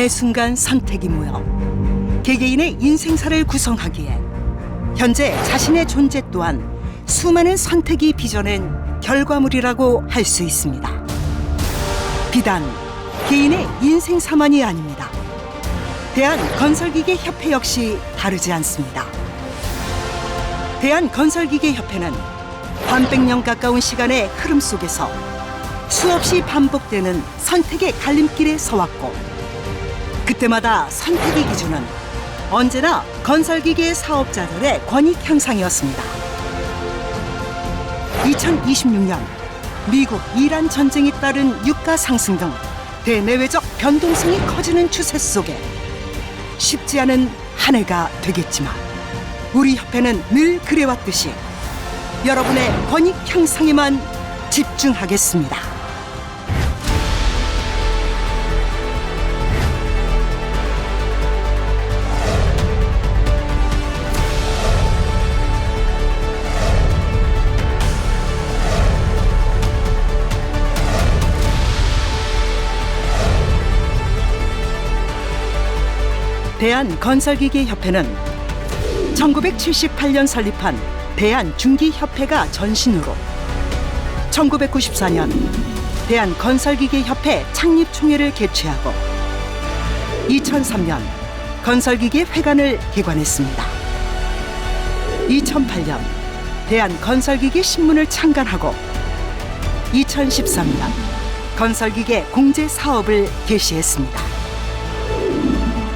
매 순간 선택이 모여 개개인의 인생사를 구성하기에 현재 자신의 존재 또한 수많은 선택이 빚어낸 결과물이라고 할 수 있습니다. 비단 개인의 인생사만이 아닙니다. 대한건설기계협회 역시 다르지 않습니다. 대한건설기계협회는 반백년 가까운 시간의 흐름 속에서 수없이 반복되는 선택의 갈림길에 서왔고, 그때마다 선택의 기준은 언제나 건설기계 사업자들의 권익 향상이었습니다. 2026년 미국 이란 전쟁에 따른 유가 상승 등 대내외적 변동성이 커지는 추세 속에 쉽지 않은 한 해가 되겠지만, 우리 협회는 늘 그래왔듯이 여러분의 권익 향상에만 집중하겠습니다. 대한건설기계협회는 1978년 설립한 대한중기협회가 전신으로 1994년 대한건설기계협회 창립총회를 개최하고 2003년 건설기계회관을 개관했습니다. 2008년 대한건설기계 신문을 창간하고 2013년 건설기계 공제 사업을 개시했습니다.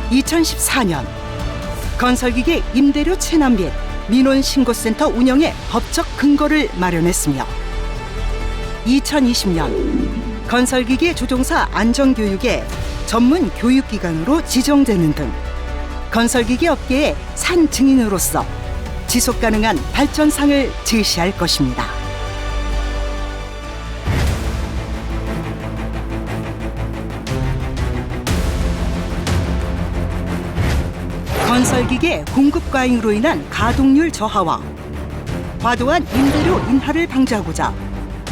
2014년 건설기계 임대료 체납 및 민원 신고센터 운영의 법적 근거를 마련했으며 2020년 건설기계 조종사 안전교육의 전문 교육기관으로 지정되는 등 건설기계 업계의 산 증인으로서 지속가능한 발전상을 제시할 것입니다. 건설기계 공급 과잉으로 인한 가동률 저하와 과도한 임대료 인하를 방지하고자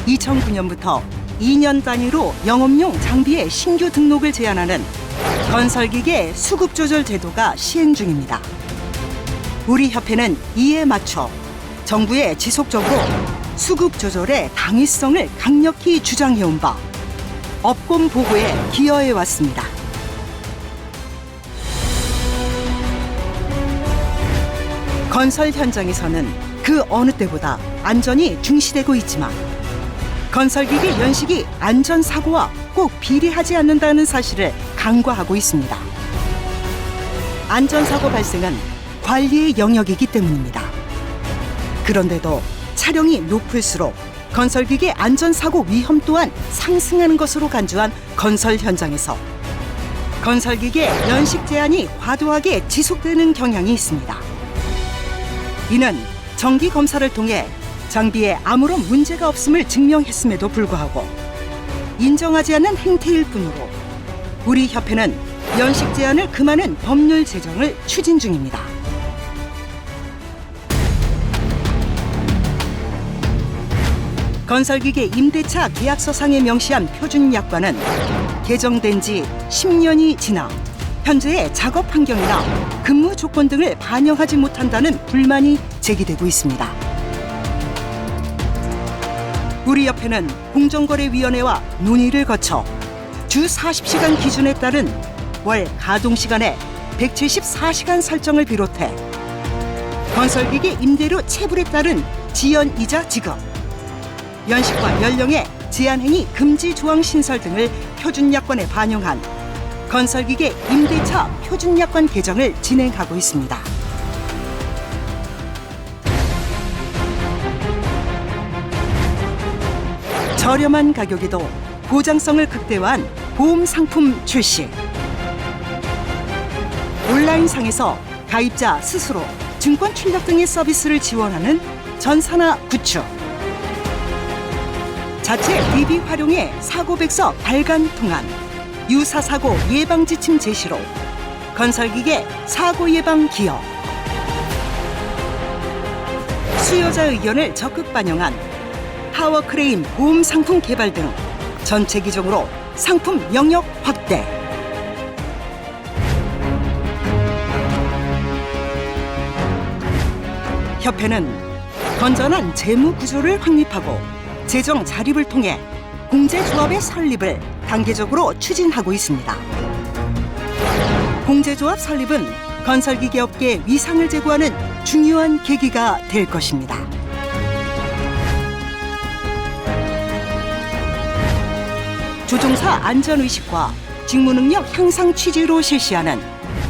2009년부터 2년 단위로 영업용 장비의 신규 등록을 제한하는 건설기계 수급조절 제도가 시행 중입니다. 우리 협회는 이에 맞춰 정부에 지속적으로 수급조절의 당위성을 강력히 주장해온 바 업권 보호에 기여해왔습니다. 건설 현장에서는 그 어느 때보다 안전이 중시되고 있지만 건설기계 연식이 안전사고와 꼭 비례하지 않는다는 사실을 간과하고 있습니다. 안전사고 발생은 관리의 영역이기 때문입니다. 그런데도 차량이 높을수록 건설기계 안전사고 위험 또한 상승하는 것으로 간주한 건설 현장에서 건설기계 연식 제한이 과도하게 지속되는 경향이 있습니다. 이는 정기 검사를 통해 장비에 아무런 문제가 없음을 증명했음에도 불구하고 인정하지 않는 행태일 뿐으로 우리 협회는 연식 제한을 금하는 법률 제정을 추진 중입니다. 건설기계 임대차 계약서상에 명시한 표준약관은 개정된 지 10년이 지나 현재의 작업 환경이나 근무 조건 등을 반영하지 못한다는 불만이 제기되고 있습니다. 우리 협회는 공정거래위원회와 논의를 거쳐 주 40시간 기준에 따른 월 가동시간의 174시간 설정을 비롯해 건설기계 임대료 체불에 따른 지연이자 지급, 연식과 연령의 제한행위 금지 조항 신설 등을 표준약관에 반영한 건설기계 임대차 표준약관 개정을 진행하고 있습니다. 저렴한 가격에도 보장성을 극대화한 보험 상품 출시. 온라인상에서 가입자 스스로 증권 출력 등의 서비스를 지원하는 전산화 구축. 자체 DB 활용의 사고백서 발간 통한 유사사고 예방지침 제시로 건설기계 사고 예방 기업. 수요자 의견을 적극 반영한 타워크레인 보험 상품 개발 등 전체 기종으로 상품 영역 확대. 협회는 건전한 재무 구조를 확립하고 재정 자립을 통해 공제조합의 설립을 단계적으로 추진하고 있습니다. 공제조합 설립은 건설기계 업계의 위상을 제고하는 중요한 계기가 될 것입니다. 조종사 안전의식과 직무능력 향상 취지로 실시하는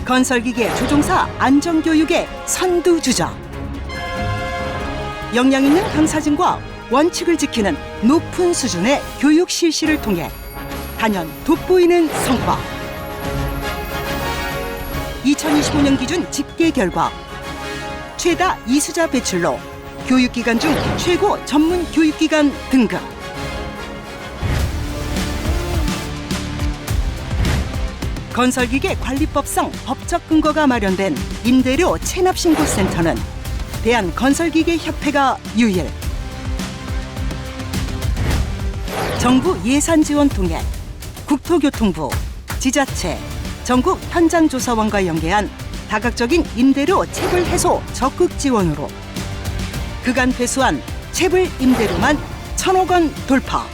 건설기계 조종사 안전교육의 선두주자. 역량 있는 강사진과 원칙을 지키는 높은 수준의 교육 실시를 통해 단연 돋보이는 성과. 2025년 기준 집계 결과 최다 이수자 배출로 교육기관 중 최고 전문 교육기관 등급. 건설기계 관리법상 법적 근거가 마련된 임대료 체납신고센터는 대한건설기계협회가 유일. 정부 예산 지원 통해 국토교통부, 지자체, 전국 현장조사원과 연계한 다각적인 임대료 체불 해소 적극 지원으로 그간 회수한 체불 임대료만 1,000억 원 돌파.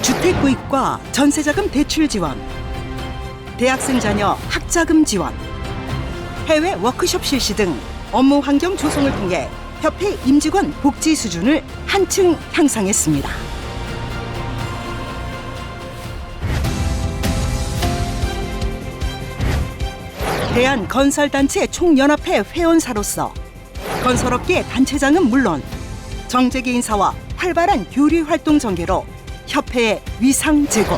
주택 구입과 전세자금 대출 지원, 대학생 자녀 학자금 지원, 해외 워크숍 실시 등 업무 환경 조성을 통해 협회 임직원 복지 수준을 한층 향상했습니다. 대한건설단체 총연합회 회원사로서 건설업계 단체장은 물론 정재계 인사와 활발한 교류 활동 전개로 협회의 위상 제고.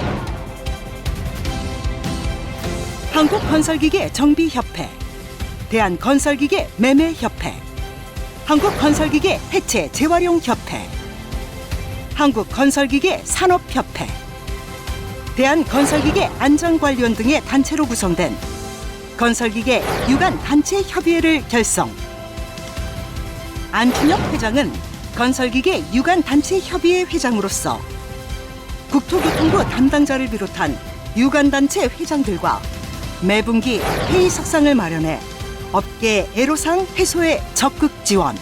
한국건설기계 정비협회, 대한건설기계 매매협회, 한국건설기계 해체 재활용협회, 한국건설기계 산업협회, 대한건설기계 안전관리원 등의 단체로 구성된 건설기계 유관단체협의회를 결성. 안춘혁 회장은 건설기계 유관단체협의회 회장으로서 국토교통부 담당자를 비롯한 유관단체 회장들과 매분기 회의석상을 마련해 업계 애로사항 해소에 적극 지원.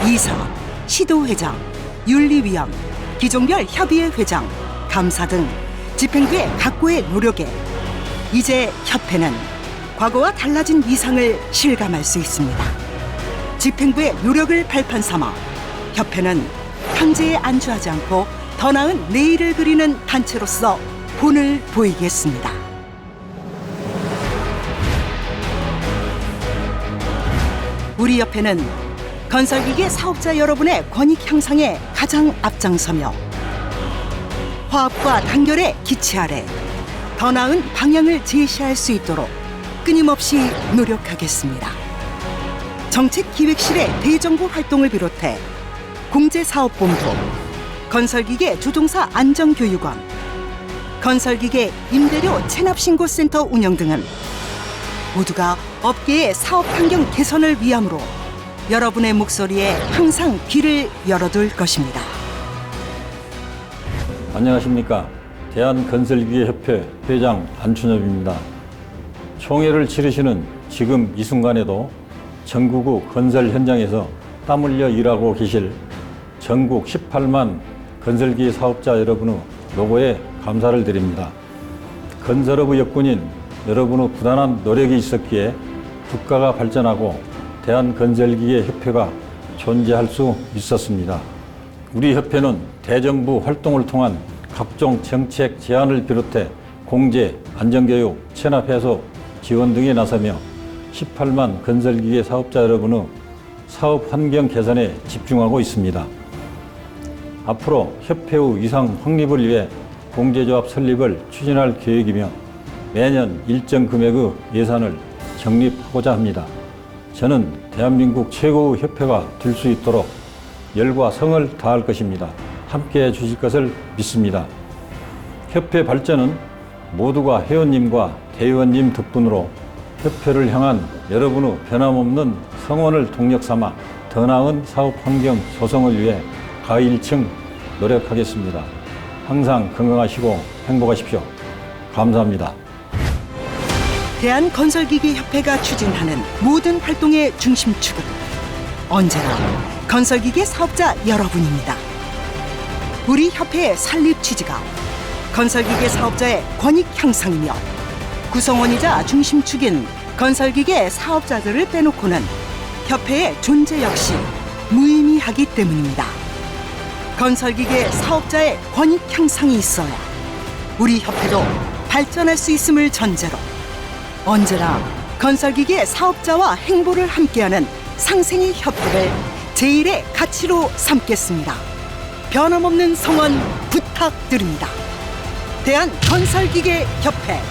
이사, 시도회장, 윤리위원, 기종별 협의회 회장, 감사 등 집행부의 각고의 노력에 이제 협회는 과거와 달라진 위상을 실감할 수 있습니다. 집행부의 노력을 발판 삼아 협회는 현재에 안주하지 않고 더 나은 내일을 그리는 단체로서 본을 보이겠습니다. 우리 협회는 건설기계 사업자 여러분의 권익 향상에 가장 앞장서며 화합과 단결의 기치 아래 더 나은 방향을 제시할 수 있도록 끊임없이 노력하겠습니다. 정책기획실의 대정부 활동을 비롯해 공제사업본부, 건설기계 조종사 안전교육원, 건설기계 임대료 체납신고센터 운영 등은 모두가 업계의 사업 환경 개선을 위함으로 여러분의 목소리에 항상 귀를 열어둘 것입니다. 안녕하십니까. 대한건설기계협회 회장 안춘엽입니다. 총회를 치르시는 지금 이 순간에도 전국구 건설 현장에서 땀 흘려 일하고 계실 전국 18만 건설기계 사업자 여러분의 노고에 감사를 드립니다. 건설업의 역군인 여러분의 부단한 노력이 있었기에 국가가 발전하고 대한건설기계협회가 존재할 수 있었습니다. 우리 협회는 대정부 활동을 통한 각종 정책 제안을 비롯해 공제, 안전교육, 체납해소, 지원 등에 나서며 18만 건설기계 사업자 여러분의 사업 환경 개선에 집중하고 있습니다. 앞으로 협회의 위상 확립을 위해 공제조합 설립을 추진할 계획이며 매년 일정 금액의 예산을 적립하고자 합니다. 저는 대한민국 최고의 협회가 될 수 있도록 열과 성을 다할 것입니다. 함께해 주실 것을 믿습니다. 협회 발전은 모두가 회원님과 대의원님 덕분으로 협회를 향한 여러분의 변함없는 성원을 동력 삼아 더 나은 사업 환경 조성을 위해 가일층 노력하겠습니다. 항상 건강하시고 행복하십시오. 감사합니다. 대한건설기계협회가 추진하는 모든 활동의 중심축은 언제나 건설기계 사업자 여러분입니다. 우리 협회의 설립 취지가 건설기계 사업자의 권익 향상이며 구성원이자 중심축인 건설기계 사업자들을 빼놓고는 협회의 존재 역시 무의미하기 때문입니다. 건설기계 사업자의 권익 향상이 있어야 우리 협회도 발전할 수 있음을 전제로 언제나 건설기계 사업자와 행보를 함께하는 상생이 협회를 제1의 가치로 삼겠습니다. 변함없는 성원 부탁드립니다. 대한건설기계협회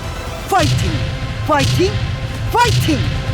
파이팅! 파이팅! 파이팅!